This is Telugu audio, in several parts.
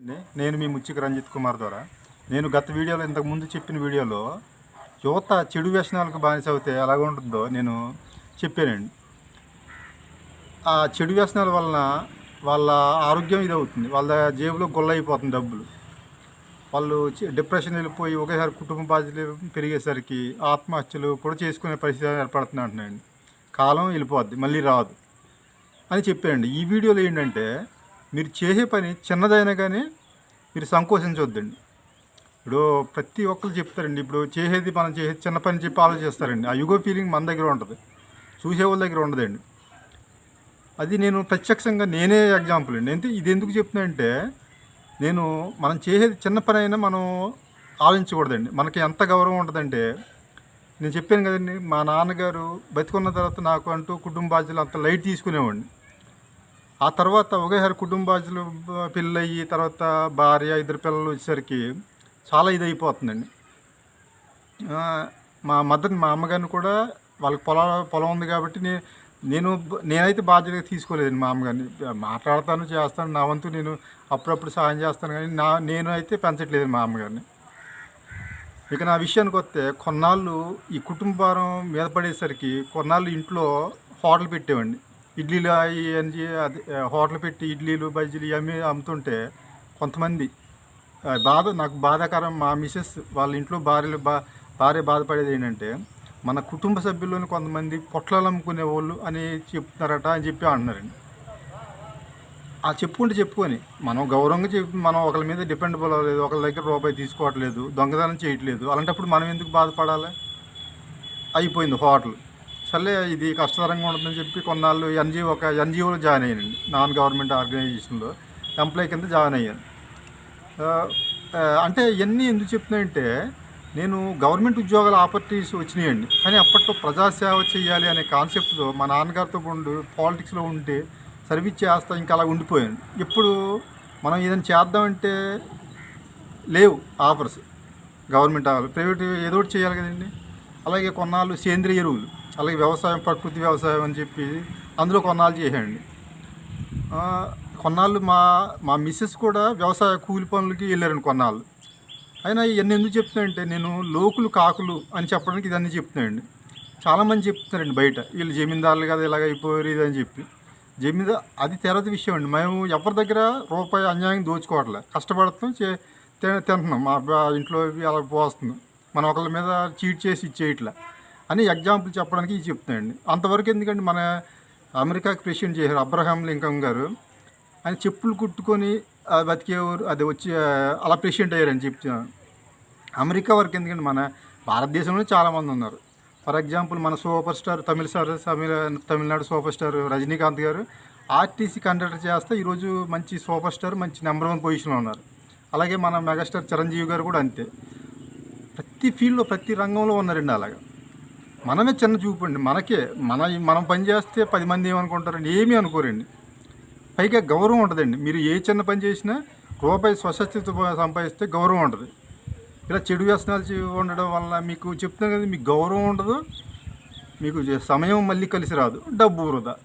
నేను మీ ముచ్చిక రంజిత్ కుమార్ ద్వారా నేను గత వీడియోలో ఇంతకుముందు చెప్పిన వీడియోలో యువత చెడు వ్యసనాలకు బానిస అవుతే ఎలాగ ఉంటుందో నేను చెప్పానండి. ఆ చెడు వ్యసనాల వలన వాళ్ళ ఆరోగ్యం ఇదవుతుంది, వాళ్ళ జేబులో గొల్ల అయిపోతుంది డబ్బులు. వాళ్ళు డిప్రెషన్ వెళ్ళిపోయి ఒకేసారి కుటుంబ బాధ్యతలు పెరిగేసరికి ఆత్మహత్యలు కూడా చేసుకునే పరిస్థితి ఏర్పడుతుంది అంటున్నాయండి. కాలం వెళ్ళిపోద్ది, మళ్ళీ రాదు అని చెప్పానండి. ఈ వీడియోలో ఏంటంటే మీరు చేసే పని చిన్నదైనా కానీ మీరు సంకోచించవద్దండి. ఇప్పుడు ప్రతి ఒక్కరు చెప్తారండి, ఇప్పుడు మనం చేసేది చిన్న పని చెప్పి ఆలోచిస్తారండి. ఆ యుగో ఫీలింగ్ మన దగ్గర ఉంటుంది, చూసే వాళ్ళ దగ్గర ఉండదండి. అది నేను ప్రత్యక్షంగా నేనే ఎగ్జాంపుల్ అండి. ఇది ఎందుకు చెప్తున్నానంటే మనం చేసేది చిన్న పని అయినా మనం ఆలోచించకూడదండి. మనకి ఎంత గౌరవం ఉంటుందంటే, నేను చెప్పాను కదండి, మా నాన్నగారు బతికున్న తర్వాత నాకు అంటూ కుటుంబ బాధ్యతలు అంత లైట్ తీసుకునేవాడిని. ఆ తర్వాత ఒకేసారి కుటుంబ బాధ్యతలు పెళ్ళయ్యి తర్వాత భార్య ఇద్దరు పిల్లలు వచ్చేసరికి చాలా ఇదైపోతుందండి. మా అమ్మగారిని కూడా వాళ్ళకి పొలం ఉంది కాబట్టి నేనైతే బాధ్యతగా తీసుకోలేదండి. మా అమ్మగారిని మాట్లాడతాను, చేస్తాను, నా వంతు నేను అప్పుడప్పుడు సహాయం చేస్తాను, కానీ నేను అయితే పెంచట్లేదు మా అమ్మగారిని. ఇక నా విషయానికి వస్తే కొన్నాళ్ళు ఈ కుటుంబ భారం మీద పడేసరికి కొన్నాళ్ళు ఇంట్లో హోటల్ పెట్టేవండి. ఇడ్లీలు అవి అది హోటల్ పెట్టి ఇడ్లీలు బజ్జీలు ఇవన్నీ అమ్ముతుంటే కొంతమంది నాకు బాధాకరం. మా మిసెస్ వాళ్ళ ఇంట్లో భార్య బాధపడేది ఏంటంటే, మన కుటుంబ సభ్యుల్లోని కొంతమంది పొట్లాలు అమ్ముకునే వాళ్ళు అని చెప్తున్నారట అని చెప్పి అంటున్నారండి. ఆ చెప్పుకొని మనం గౌరవంగా మనం ఒకరి మీద డిపెండబుల్ అవ్వలేదు, ఒకరి దగ్గర రూపాయి తీసుకోవట్లేదు, దొంగతనం చేయట్లేదు. అలాంటప్పుడు మనం ఎందుకు బాధపడాలి? అయిపోయింది హోటల్. సర్లే ఇది కష్టతరంగా ఉంటుందని చెప్పి కొన్నాళ్ళు ఎన్జిఓలో జాయిన్ అయ్యానండి. నాన్ గవర్నమెంట్ ఆర్గనైజేషన్లో ఎంప్లాయ్ కింద జాయిన్ అయ్యాను. అంటే ఇవన్నీ ఎందుకు చెప్తున్నాయంటే, నేను గవర్నమెంట్ ఉద్యోగాల ఆపర్చునిటీస్ వచ్చినాయండి, కానీ అప్పట్లో ప్రజాసేవ చేయాలి అనే కాన్సెప్ట్తో మా నాన్నగారితో పాలిటిక్స్లో ఉంటే సర్వీస్ చేస్తా ఇంకా అలా ఉండిపోయాను. ఇప్పుడు మనం ఏదైనా చేద్దామంటే లేవు ఆఫర్స్, గవర్నమెంట్ ఆఫర్, ప్రైవేట్ ఏదో ఒకటి చేయాలి కదండి. అలాగే కొన్నాళ్ళు సేంద్రియ ఎరువులు, అలాగే వ్యవసాయం, ప్రకృతి వ్యవసాయం అని చెప్పి అందులో కొన్నాళ్ళు చేశానండి. కొన్నాళ్ళు మా మిస్సెస్ కూడా వ్యవసాయ కూలి పనులకి వెళ్ళారండి కొన్నాళ్ళు. అయినా ఇవన్నీ ఎందుకు చెప్తున్నాయంటే, నేను లోకులు కాకులు అని చెప్పడానికి ఇదన్నీ చెప్తున్నాయండి. చాలామంది చెప్తున్నారండి బయట, వీళ్ళు జమీందారులు కదా ఇలాగ అయిపోయారు ఇది అని చెప్పి. అది తర్వాత విషయం అండి. మేము ఎవరి దగ్గర రూపాయి అన్యాయం దోచుకోవట్లే, కష్టపడుతున్నాం, తింటున్నాం, మా ఇంట్లో అలా పోస్తున్నాం, మనం ఒకళ్ళ మీద చీట్ చేసి ఇచ్చేయట్లే అని ఎగ్జాంపుల్ చెప్పడానికి ఇది చెప్తున్నాయండి. అంతవరకు ఎందుకంటే మన అమెరికాకి ప్రెసిడెంట్ చేశారు అబ్రహాం లింకన్ గారు, ఆయన చెప్పులు కుట్టుకొని బతికేవారు, అది వచ్చి అలా ప్రెసిడెంట్ అయ్యారని చెప్తున్నాను. అమెరికా వరకు ఎందుకంటే మన భారతదేశంలో చాలామంది ఉన్నారు. ఫర్ ఎగ్జాంపుల్ మన super star Tamil Nadu super star Rajinikanth గారు ఆర్టీసీ కండక్టర్ చేస్తే ఈరోజు మంచి సూపర్ స్టార్, మంచి నెంబర్ 1 పొజిషన్లో ఉన్నారు. అలాగే మన మెగాస్టార్ చిరంజీవి గారు కూడా అంతే. ప్రతి ఫీల్డ్లో ప్రతి రంగంలో ఉన్నారండి. అలాగా మనమే చిన్న చూపండి. మనం పని చేస్తే 10 మంది ఏమనుకుంటారండి? ఏమీ అనుకోరండి. పైగా గౌరవం ఉంటుందండి. మీరు ఏ చిన్న పని చేసినా రూపాయి స్వశక్తితో సంపాదిస్తే గౌరవం ఉంటుంది. ఇలా చెడు వ్యసనాలు ఉండడం వల్ల మీకు చెప్తున్నాను కదా, మీకు గౌరవం ఉండదు, మీకు సమయం మళ్ళీ కలిసి రాదు, డబ్బు వృధా,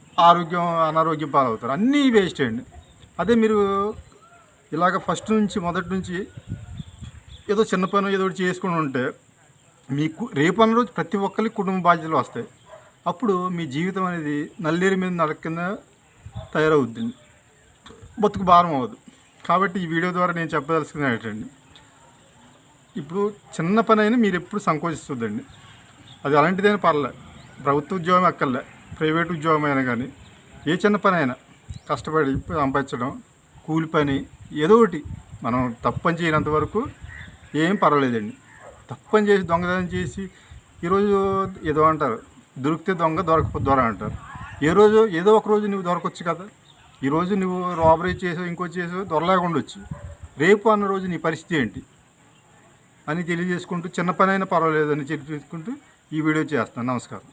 అనారోగ్యం పాలవుతారు, అన్నీ వేస్ట్ అండి. అదే మీరు ఇలాగ మొదటి నుంచి ఏదో చిన్న పని ఏదో ఒకటి చేసుకుని ఉంటే మీకు రేపు అన్న రోజు ప్రతి ఒక్కరికి కుటుంబ బాధ్యతలు వస్తాయి. అప్పుడు మీ జీవితం అనేది నల్లేరు మీద నడక కింద తయారవుద్దండి, బతుకు భారం అవ్వదు. కాబట్టి ఈ వీడియో ద్వారా నేను చెప్పదలుచుకున్నది ఏంటండి, ఇప్పుడు చిన్న పని అయినా మీరు ఎప్పుడు సంకోచిస్తుందండి. అది అలాంటిదైనా పర్లేదు, ప్రభుత్వ ఉద్యోగం అక్కర్లే, ప్రైవేట్ ఉద్యోగం అయినా కానీ ఏ చిన్న పని అయినా కష్టపడి సంపాదించడం, కూలి పని ఏదో ఒకటి, మనం తప్పని చేయనంత వరకు ఏం పర్వాలేదండి. తప్పని చేసి దొంగతనం చేసి ఈరోజు ఏదో అంటారు, దొరికితే దొంగ, దొరకపోతే దొర అంటారు. ఏదో ఒక రోజు నువ్వు దొరకవచ్చు కదా. ఈరోజు నువ్వు రాబరీ చేసావు, ఇంకో చేసావు, దొరలాగా ఉండొచ్చు. రేపు అన్న రోజు నీ పరిస్థితి ఏంటి అని తెలియజేసుకుంటూ, చిన్న పని అయినా పర్వాలేదు అని తెలియజేసుకుంటూ ఈ వీడియో చేస్తాను. నమస్కారం.